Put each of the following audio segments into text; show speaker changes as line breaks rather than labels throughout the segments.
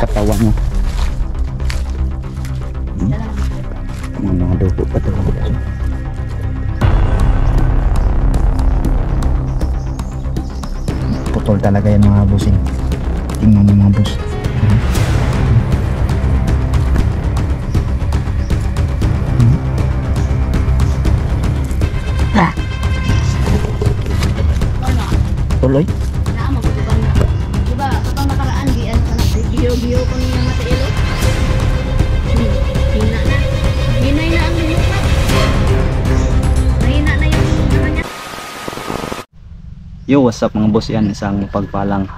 katawan niya. Mga dugo pa ito. Putol talaga yan mga busing. Tingnan niyo mga bus. Tuloy?
Diba, kapag nakaraan, biyo-biyo ko niya matailo. Hina na. Hinay na ang limot na. Mahina na yung kanya.
Yo, what's up mga boss? Yan, isang pagpalang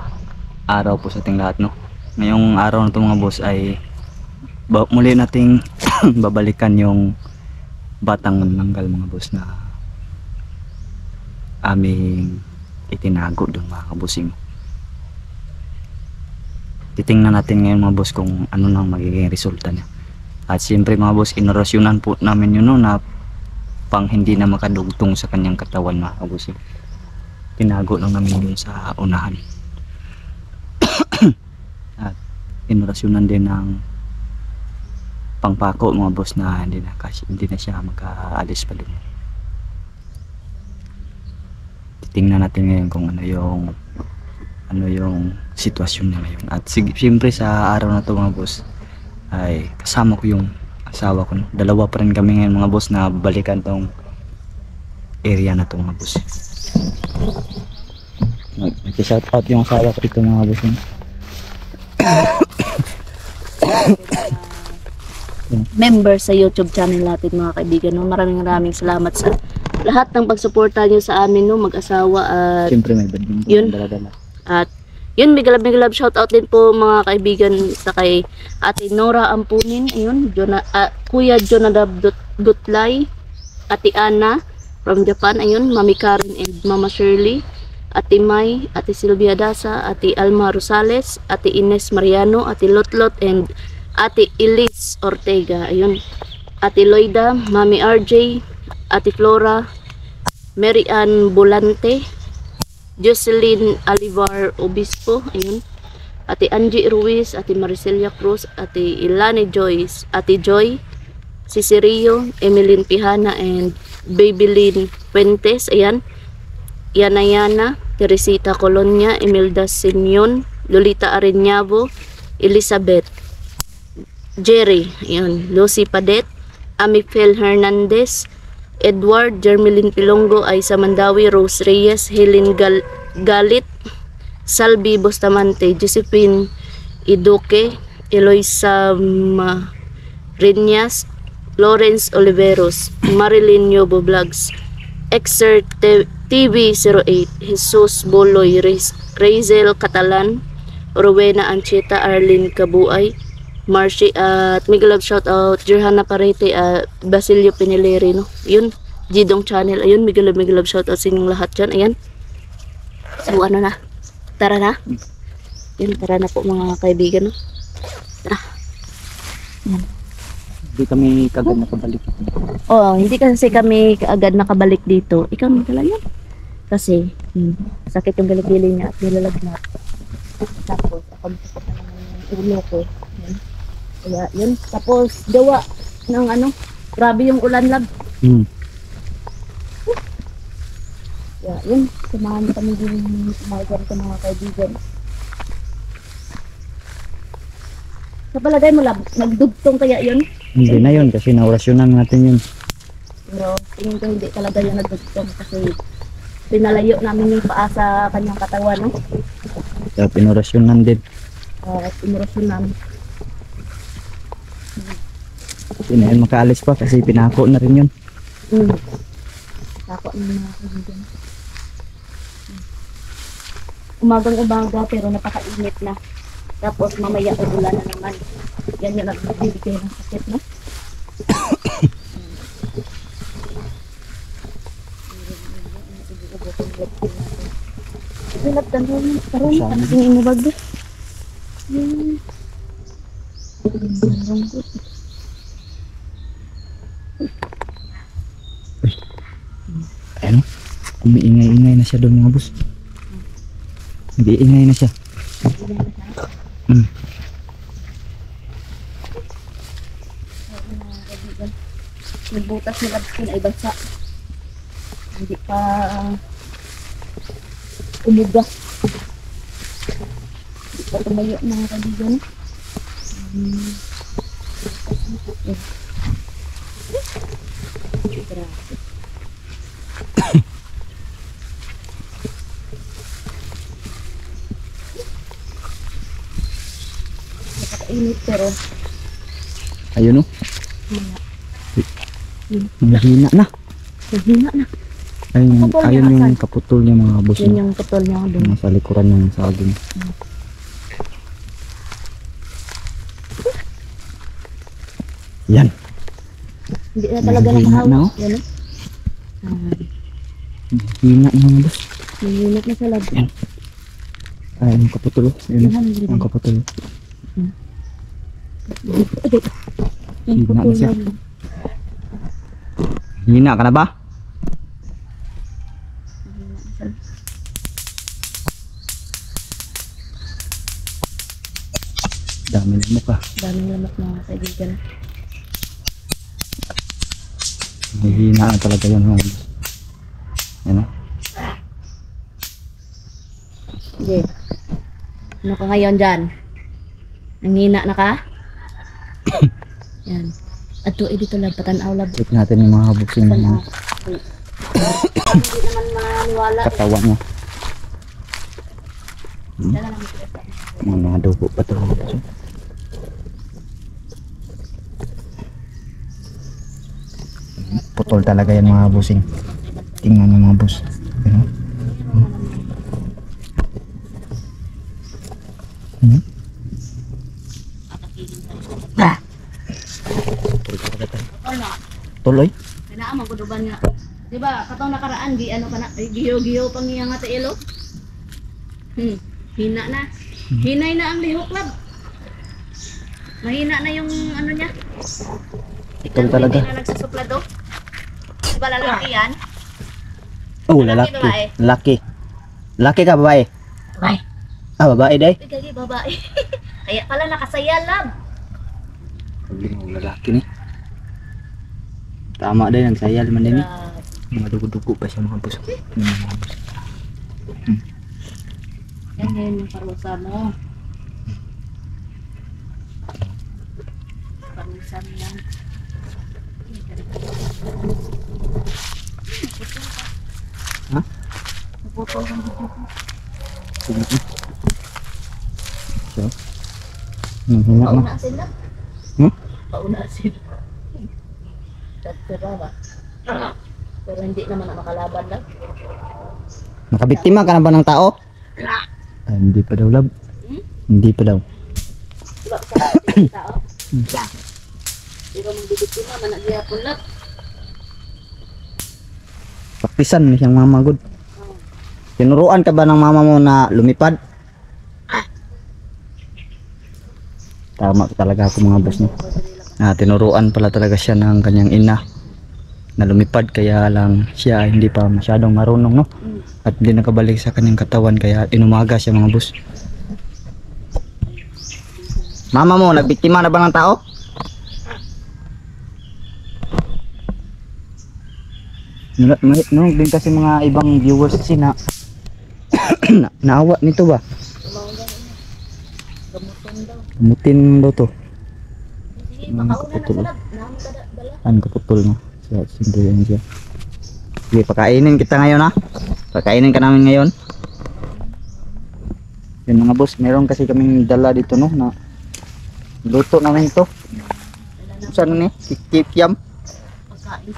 araw po sa ating lahat, no? Ngayong araw na ito mga boss ay muli nating babalikan yung batang mananggal mga boss na aming itinago doon mga kabusing. Titingnan natin ngayon mga boss kung ano nang magiging resulta niya. At siyempre mga boss, inorasyonan po namin yun, no, na pang hindi na makadugtong sa kanyang katawan mga kabusing. Tinago lang namin yun sa unahan. At inorasyonan din ng pangpako mga boss na hindi na siya makaalis pa doon. Tingnan natin ngayon kung ano yung sitwasyon niya ngayon. At siyempre sa araw na to mga boss ay kasama ko yung asawa ko. Dalawa pa rin kami ngayon mga boss na balikan tong area na to mga boss. Nag-shout out yung asawa ko dito mga boss.
Member sa YouTube channel natin mga kaibigan, no? Maraming salamat sa lahat ng pagsuporta nyo sa amin, no, mag-asawa. At
siyempre may banding
yun,
dala-dala.
at yun, may galab shout out din po mga kaibigan sa kay Ate Nora Ampunin, ayun, Kuya Jonadab Gutlay, Ate Ana from Japan, ayun, Mami Karen and Mama Shirley, Ate May, Ate Silvia Dasa, Ate Alma Rosales, Ate Ines Mariano, Ate Lotlot and Ate Elise Ortega, ayun, Ate Loida, Mami RJ, Ate Flora, Mary Ann Bolante, Jocelyn Alivar Obispo, ayun, Ate Angie Ruiz, Ate Maricelia Cruz, Ate Ilane Joyce, Ate Joy, Cicirio, Emeline Pihana and Babylin Fuentes, ayan, Yana, Teresita Colonia, Imelda Simeon, Lolita Areñavo, Elizabeth, Jerry, ayun, Lucy Padet, Amifel Hernandez, Edward Jermelin Pilongo, Aisa Mandawi, Rose Reyes, Helen Galit, Salvi Bustamante, Josephine Iduque, Eloisa Marinas, Lawrence Oliveros, Marilyn Yobo Vlogs, Exert TV 08, Jesus Boloy, Razel Catalan, Rowena Ancheta, Arlene Kabuay, Marcy at Miguel shout out Jerhana Parete at Basilio Pinileri, no? Yun, Jidong channel, ayun, Miguel shout out sa inyong lahat dyan, ayan. So ano na, tara na. Yun, tara na po mga kaibigan, no? Tara. Yan.
Hindi kami kagad nakabalik.
Oh, hindi kasi kami agad nakabalik dito. Ikaw magdala yan. Kasi sakit yung galig-giling niya at nilalagnat. Tapos ako masakit na naman yung ulo ko. Yan. Kaya yun, tapos gawa ng ano, grabe yung ulan lag. Kaya yun, samahan kami din umagan ko mga kaibigan. Sa palagay mo lab, nagdugtong kaya yun?
Hindi na yun kasi naorasyonan natin yun.
Pero tingin ko hindi talaga yun nagdugtong kasi pinalayo namin yung paa sa kanyang katawan, no?
Kaya pinorasyonan din.
Pinorasyonan.
Hindi na yun makaalis pa kasi pinako na rin yun.
Pinako na mga kaibigan. Umagang-umaga pero napakainit na. Tapos mamaya ulan na naman. Yan yung nagbibigay ng sakit, no? Silap dan karon ang mo bag.
Ano? Umiingay-ingay na siya doon mga boss. Hindi ingay na siya.
ni Labsin ay basa. Hindi pa umuga. Hindi pa tumayo mga kaibigan. Grabe. Nakakainit pero
Ayun, oh. Mahina na.
mahina na.
Ayun,
Kaputol
ayun
niya,
yung
asan?
kaputol niya mga boss.
Yun
No?
yung putol niya doon.
Nasa likuran ng saging. Yan.
Hindi na talaga
Mahina na,
nakahawak.
oh.
Yan,
Mahina na mga boss.
mahinit na sa lab.
Yan. Ay, yung kaputol. Oh. Ayun,
Yan,
oh. Ang kaputol.
Yung
Mahina na
putol
siya.
niya.
Hina ka na ba? Dami na mo ka.
Daming lamok mga kaibigan.
Mahina na talaga yun. Mga boss. Yan, oh.
Sige. Ano ka ngayon dyan? Nanghina na ka? Yan. At to, dito lang, patanaw lang.
Check natin yung mga boxing ng mga
Hindi naman maniwala.
katawan niya.
Dala naman sila sa
Mga dugo pa ito. Putol talaga yan mga bossing. Tingnan yung mga boss. Ano? Hmm?
Ano?
Tuloy?
Kailangan maguduban nga. Diba, katong nakaraan, di ano ka na, giyo-giyo pang iya nga tailo. Hina na. Hinay na ang lihok lab. Mahina na yung ano niya.
Ikaw talaga.
Hindi na nagsusuplado. Diba lalaki yan?
Oh,
Lalaki,
lalaki.
babae?
Lalaki. Lalaki ka, babae?
Babae.
Ah, babae day?
Bigay babae. Kaya pala nakasaya lab.
Lalaki ni. Tama day, nagsayal man din ni.
Grabe.
Mga dugo-dugo pa siya mga boss. Mga boss.
Yan yun yung parusa mo. Parusa mo yan.
Ha?
Naputol ng dito.
So. Hina na.
Pauna sila.
Hmm?
Pauna sila. Tatira ba? Pero hindi naman na makalaban lang.
Nakabiktima ka na ba ng tao? Ah, hindi pa daw, lab.
Hmm?
Hindi pa daw.
Diba sa ating tao? Di ba magbibiktima, managyapon lang.
Paktisan na siyang mamagod.
Oh.
Tinuruan ka ba ng mama mo na lumipad? Tama talaga ako mga boss no. Tinuruan pala talaga siya ng kanyang ina na lumipad, kaya lang siya hindi pa masyadong marunong no. At hindi nakabalik sa kanyang katawan kaya inumaga siya mga boss. Mama mo, nagbiktima na ba ng tao? No, din kasi mga ibang viewers kasi na naawa nito ba?
Gamuton daw.
Gamutin daw to.
Sige, makauna na
kaputol.
sila. Naman ka dala.
Ano kaputol no? Siya, simple yan siya. Sige, pakainin kita ngayon ha. Pakainin ka namin ngayon. Yun mga boss, meron kasi kaming dala dito no na luto namin ito. Saan ni? Kikiam.
Pagkain.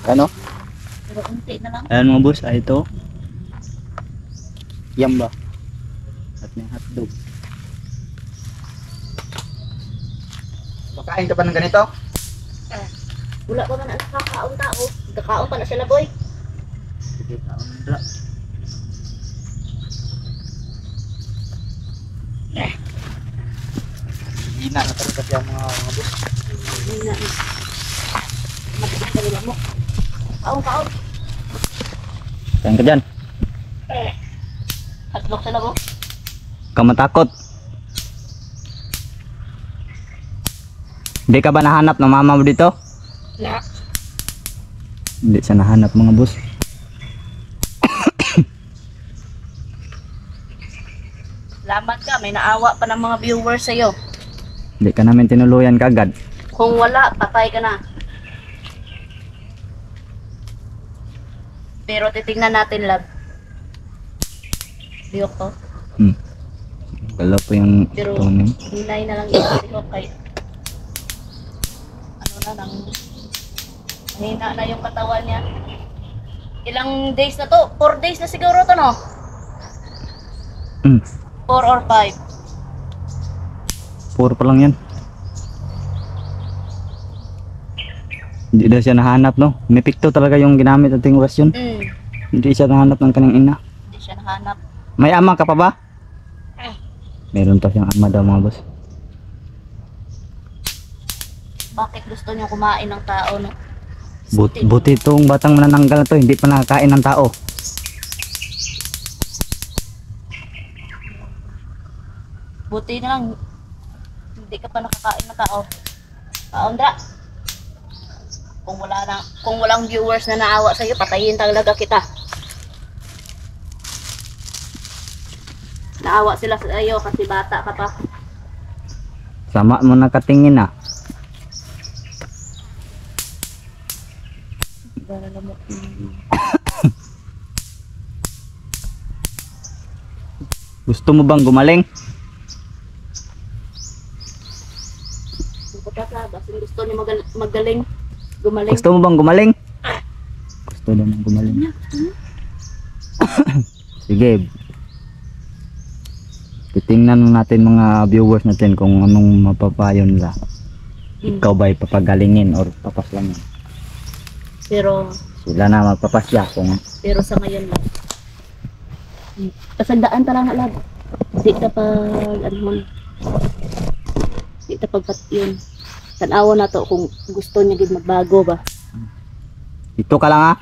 Ano?
Pero unti na lang.
Ayan mga boss, ito. Yam ba? At may hotdog. Pakain ka ba ng ganito?
Wala pa man ang nakakaon tao. Kakaon pa na sila boy.
Sige, kaon na. Hina na talaga siya mga boss.
Hindi na. Matigas ka nila mo. Kaon.
Kain ka dyan.
Hatlok sila mo.
Kamatakot. Hindi ka ba nahanap ng mama mo dito?
Na.
Hindi siya nahanap mga boss.
Salamat ka, may naawa pa ng mga viewers sa'yo.
Hindi ka namin tinuluyan kagad.
Kung wala, patay ka na. Pero titignan natin, lab. Biyok to.
Wala po yung
Pero
tonin.
hinay na lang yung biyok kay ano na nang mahina na yung katawan niya. Ilang days na to? 4 days na siguro to, no? 4 or 5.
Puro pa lang yan. Hindi daw siya nahanap, no? May pikto talaga yung ginamit nating orasyon. Hindi siya nahanap ng kanyang ina.
Hindi siya nahanap.
May ama ka pa ba? Meron pa siyang ama daw mga boss.
Bakit gusto niyo kumain ng tao, no?
Buti itong batang manananggal na to, hindi pa nakakain ng tao.
Buti na lang hindi ka pa nakakain ng tao. Ondra. Kung walang viewers na naawa sa iyo, patayin talaga kita. Naawa sila sa iyo kasi bata ka pa.
Sama mo nakatingin na. Gusto mo bang gumaling?
Gusto niya magaling. Gumaling.
Gusto mo bang gumaling? Gusto naman gumaling. Sige. Titingnan natin mga viewers natin kung anong mapapayo nila. Ikaw ba ipapagalingin or papaslangin?
Pero
Sila na magpapasya kung
sa ngayon lang. Kasagdaan talaga lab. Di ka pag di ka pag yun. Tanawa na to kung gusto niya gid magbago ba.
dito ka lang ha.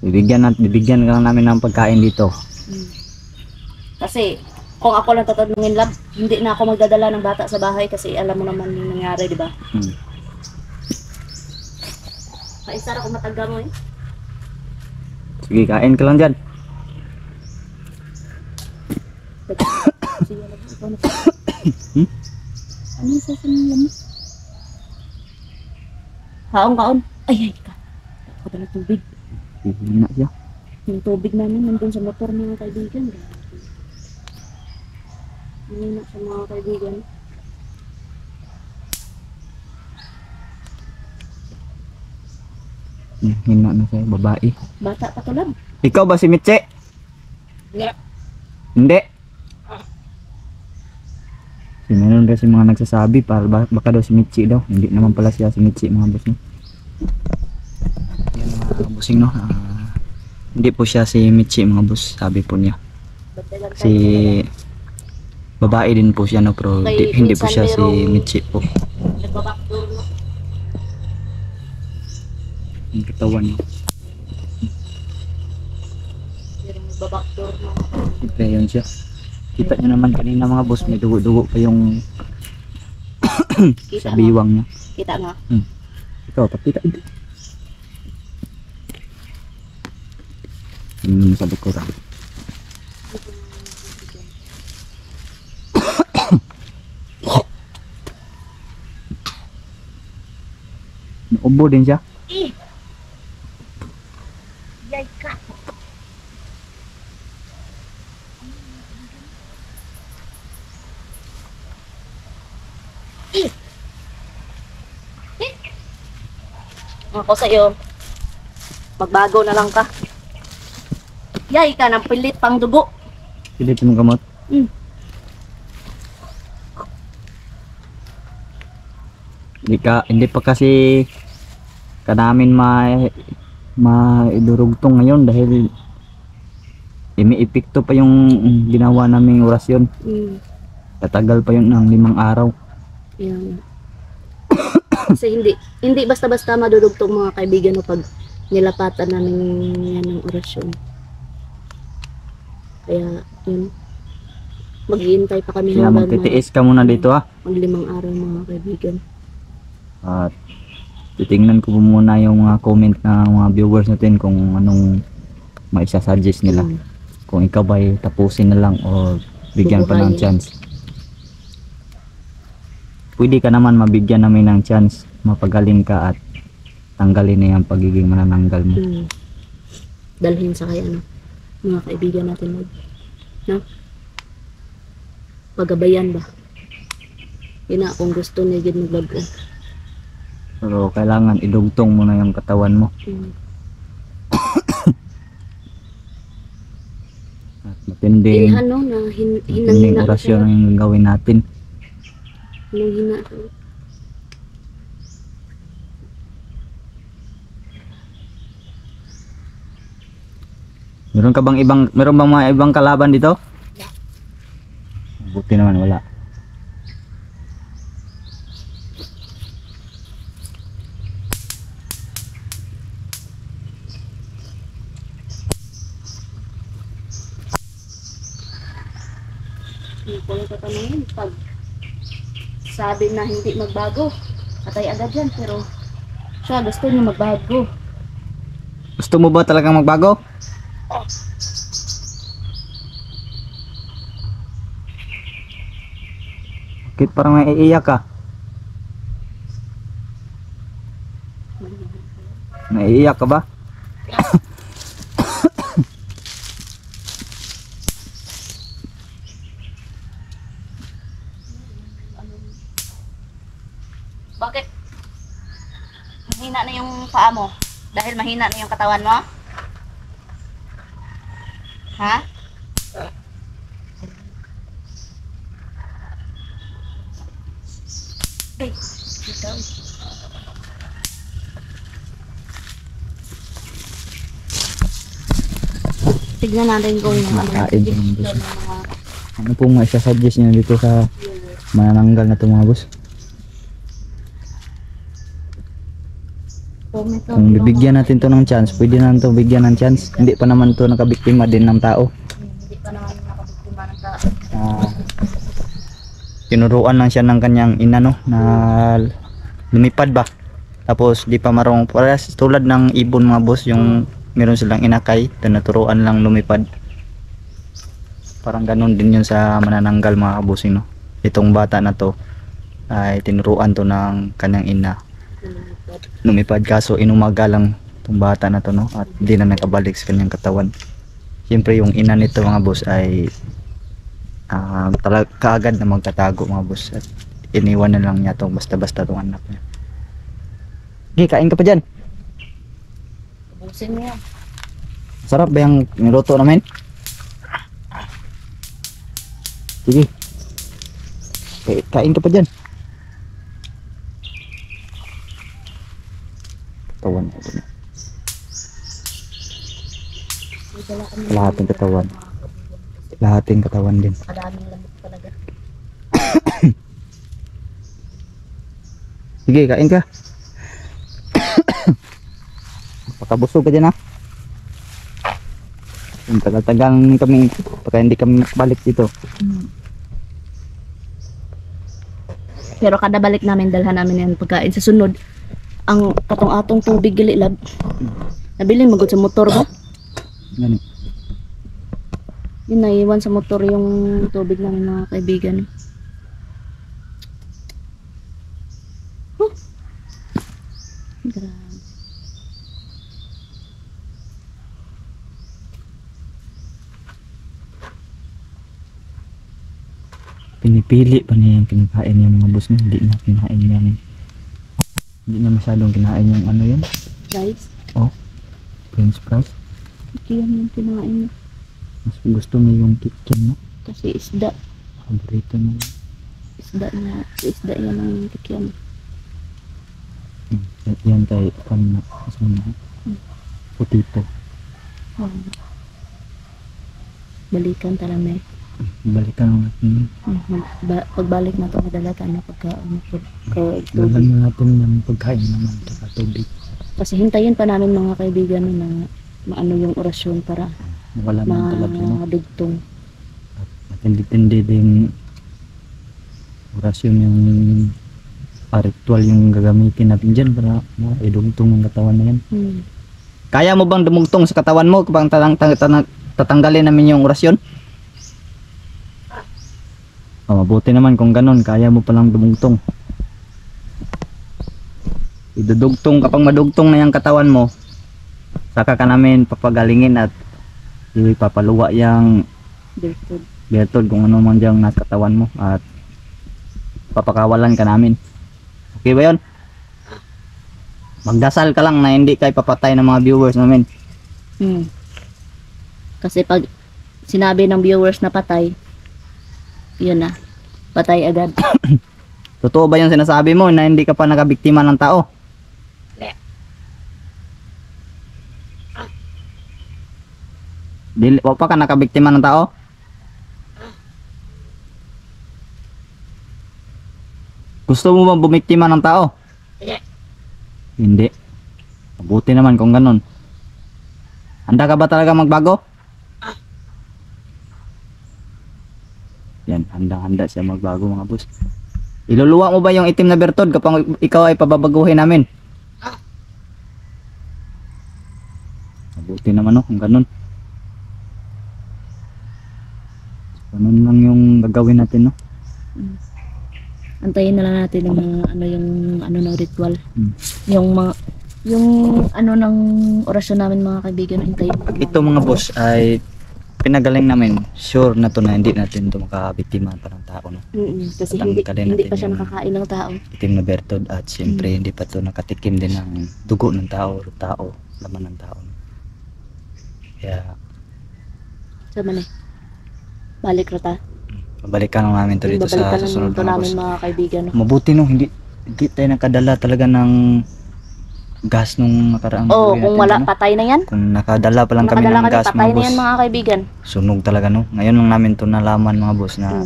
Bibigyan ka lang namin ng pagkain dito.
Kasi kung ako lang tatanungin lab, hindi na ako magdadala ng bata sa bahay kasi alam mo naman yung nangyari, di ba? Kaisara ko mataga mo eh.
Sige, kain ka lang dyan.
Ano yung sasabihin mo? Kaon. Ay, ka. Ako na tubig.
Hihina siya.
Yung tubig namin nandun sa motor mga kaibigan. Hihina sa mga kaibigan.
Hina na siya, babae.
Bata pa tulad.
Ikaw ba si Mitche? Hindi. Meron kasi mga nagsasabi para baka daw si Mitchi daw. Hindi naman pala siya si Mitchi mga boss no. Yan mga bossing no. Hindi po siya si Mitchi mga boss, sabi po niya. Si babae din po siya no, pero hindi po siya si Mitchi po.
Nagbabaktor no.
Ang katawan no.
Pero nagbabaktor no.
Siyempre yun siya. Kita nyo naman kanina mga boss, may dugo-dugo pa yung sa biwang niya.
Kita nga.
Ikaw, pakita ito. Sa likuran. Naubo din siya.
Yay ka. Ako sa iyo, magbago na lang ka. Yay ka ng pilit pang dugo.
Pilit mong gamot. Hindi pa kasi kanamin maidurugtong ngayon dahil imi-epekto pa yung ginawa naming orasyon. Tatagal pa yun ng 5 araw.
Yan. Kasi hindi basta-basta madudugtong mga kaibigan mo pag nilapatan namin yan ng orasyon. Kaya yun, maghihintay pa kami
Kaya magtitiis ka muna dito ha.
mag 5 araw mga kaibigan.
At titingnan ko muna yung mga comment ng mga viewers natin kung anong maisasuggest nila.
Mm.
Kung ikaw ba ay tapusin na lang o bigyan pa ng
Bubuhayin.
chance. Pwede ka naman mabigyan namin ng chance, mapagaling ka at tanggalin na yung pagiging manananggal mo.
Mm. Dalhin sa kay ano, mga kaibigan natin mag, no? Pagabayan ba? Yun na, kung gusto niya gid magbago.
Pero kailangan idugtong mo na yung katawan mo.
Mm.
At matinding,
Ilihan no, na
matinding
hinang-hina na siya.
orasyon ang gawin natin.
Hinang-hina.
Meron bang mga ibang kalaban dito? Buti naman wala.
Kung tatanungin, pag sabi na hindi magbago, patay agad yan. Pero siya gusto niya magbago.
Gusto mo ba talagang magbago? Bakit parang naiiyak ka? Naiiyak ka ba?
Bakit? Mahina na yung paa mo? Dahil mahina na yung katawan mo? Ha? Ay, ikaw. Tignan natin kung
Makain
yung
ng
mga
boss. Ano pong maisasuggest nyo dito sa manananggal na ito mga boss?
comment down
Kung
below.
bibigyan natin to ng chance, pwede na to bigyan ng chance. Hindi pa naman to nakabiktima din ng tao.
Hindi pa naman nakabiktima ng tao.
Tinuruan lang siya ng kanyang ina no, na lumipad ba. Tapos di pa marunong, parehas tulad ng ibon mga boss, yung meron silang inakay, tinuturuan lang lumipad. Parang ganun din yun sa manananggal mga kabusing no. Itong bata na to ay tinuruan to ng kanyang ina lumipad, kaso inumaga lang itong bata na to no, at di na nakabalik sa kanyang katawan. Siyempre yung ina nito mga boss ay kaagad na magtatago mga boss, at iniwan na lang niya to basta-basta tong anak niya. Okay, kain ka pa dyan.
Ubusin mo yan.
Sarap ba yung niluto namin? Sige. Kain ka pa dyan. Katawan. Lahating katawan. Lahating katawan din.
Kadaming lamok talaga.
Sige, kain ka. Pakabusog ka dyan ha. Yung tagal-tagal kami, baka hindi kami balik dito.
Pero kada balik namin, dalhan namin yung pagkain. Sa sunod, ang katong-atong tubig gililab. Nabili magod sa motor ba?
Ganun.
Yun, naiwan sa motor yung tubig ng mga kaibigan. Huh? Grabe.
Pinipili pa niya yung kinakain yung mga boss niya. Hindi na kinain yung, hindi na masyadong kinain yung ano yun.
Guys,
French fries.
iyan yung kinain niya.
Mas gusto niya yung kitchen no.
Kasi isda.
Paborito niya.
Isda yan ang kikyan.
Yan tayo pan na kasama. Putito.
Oh. Balikan talaga eh.
Balikan natin.
Pagbalik na ito, madalatan na
Dalan na natin yung pagkain naman at tubig.
Kasi hintayin pa namin mga kaibigan na maano yung orasyon para
Wala nang talabi no.
madugtong.
Matindi-tindi din orasyon yung ritual yung gagamitin natin dyan para idugtong ang katawan na yan. Kaya mo bang dumugtong sa katawan mo kapag tatanggalin namin yung orasyon? Mabuti naman kung ganun, kaya mo palang dumugtong. Idudugtong, kapag madugtong na yung katawan mo, saka ka namin papagalingin at ipapaluwa yung bertod kung ano man diyang nasa katawan mo at papakawalan ka namin. Okay ba yun? Magdasal ka lang na hindi kay papatay ng mga viewers namin.
Kasi pag sinabi ng viewers na patay, yun na, patay agad.
Totoo ba yung sinasabi mo na hindi ka pa nakabiktima ng tao? Dili pa ka nakabiktima ng tao? Gusto mo bang bumiktima ng tao? Hindi. Mabuti naman kung ganun. Handa ka ba talaga magbago? Yan, handang-handa siya magbago mga boss. Iluluwa mo ba yung itim na bertod kapag ikaw ay pababaguhin namin? Mabuti naman kung ganun. Ganun lang yung gagawin natin, no?
Antayin na lang natin yung mga ano ng ritual. Yung ano ng orasyon namin mga kaibigan, antayin.
Pag ito mga boss ay pinagaling namin, sure na to na hindi natin to makabiktima pa ng tao, no?
Kasi
Tanggalin
hindi
natin
pa siya
yung
nakakain ng tao.
Itim na bertod at siyempre hindi pa to nakatikim din ng dugo ng tao, laman ng tao. Kaya
Sama na. Balik rata.
babalikan lang namin to dito sa
Babalikan
susunod
ito
mga
namin
boss.
mga kaibigan. No?
Mabuti no, hindi tayo nakadala talaga ng gas nung nakaraang
Oo,
buhay
kung
natin,
wala,
no?
patay na yan.
Kung nakadala pa lang kami
Nakadala
ng gas
patay
mga
na
boss,
yan mga kaibigan.
sunog talaga no. Ngayon lang namin to nalaman mga boss na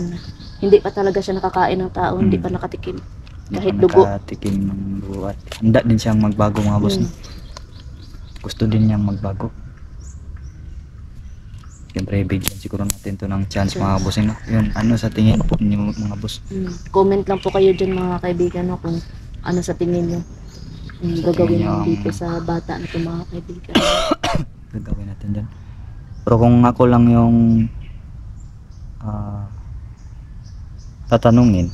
Hindi pa talaga siya nakakain ng tao, hindi pa nakatikim. Kahit
hindi
dugo.
nakatikim ng dugo at handa din siyang magbago mga boss, no? Gusto din niyang magbago. Siyempre bigyan siguro natin to ng chance mga boss, no? Yun, ano sa tingin po niyo mga boss?
Comment lang po kayo dyan mga kaibigan no, kung ano sa tingin nyo yung gagawin
tingin nyo
nyo dito sa bata na ito mga kaibigan.
Gagawin natin dyan. Pero kung ako lang yung tatanungin,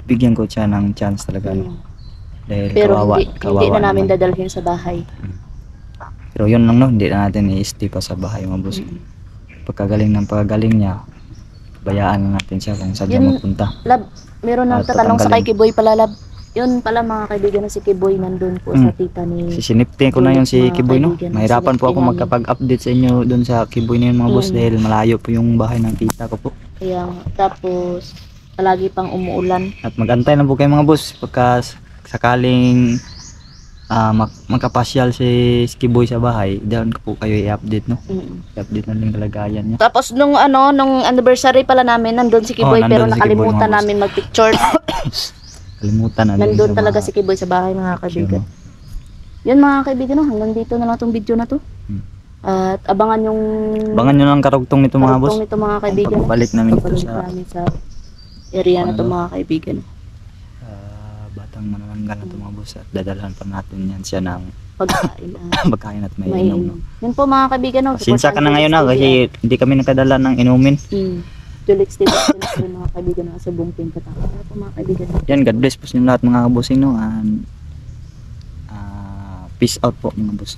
bigyan ko siya ng chance talaga, no? Dahil
Pero hindi
kawawa
na namin
naman.
dadalhin sa bahay.
Pero yun lang no, hindi na natin i-stay pa sa bahay mga boss. Pagkagaling niya, bayaan na natin siya kung saan siya
Yun,
magpunta.
Lab, meron nang
At
tatanong sa kay
tatanggalin.
Kiboy pala, Lab. Yun pala mga kaibigan na si Kiboy nandun po sa tita ni...
Sisiniptin ko na yun si
Mga
Kiboy, no?
kaibigan,
Mahirapan po ako
siniptin
magkapag-update sa inyo dun sa Kiboy na yun mga boss dahil malayo po yung bahay ng tita ko po.
Kaya tapos palagi pang umuulan.
At magantay lang po kayo mga boss pagka sakaling magkapasyal si Kiboy sa bahay, doon ko po kayo i-update, no? I-update na yung kalagayan niya.
Tapos nung anniversary pala namin, nandun si Kiboy
nandun
pero
si Kiboy,
nakalimutan
mga boss.
namin mag-picture.
Kalimutan na din
Nandun
sa
talaga
mga
si Kiboy sa bahay mga kaibigan.
picture,
Yun mga kaibigan, no, hanggang dito na lang tong video na to. At abangan yung
no? Abangan nyo lang karugtong nito mga boss.
karugtong nito mga kaibigan.
Pagbalik namin dito
Pagbalik
sa
namin sa area na to mga kaibigan.
Batang Manananggal na ito mga boss at dadalhan pa natin yan siya ng
Pagkain.
pagkain at may inom, no?
Yun po mga kaibigan. No,
Sinsa ka na ngayon na kasi hindi kami nakadala ng inumin.
Julix TV mga kaibigan na sa buong pintataka. Ano po mga kaibigan.
Yan, God bless po sa inyo lahat mga bossing, no? And peace out po mga boss.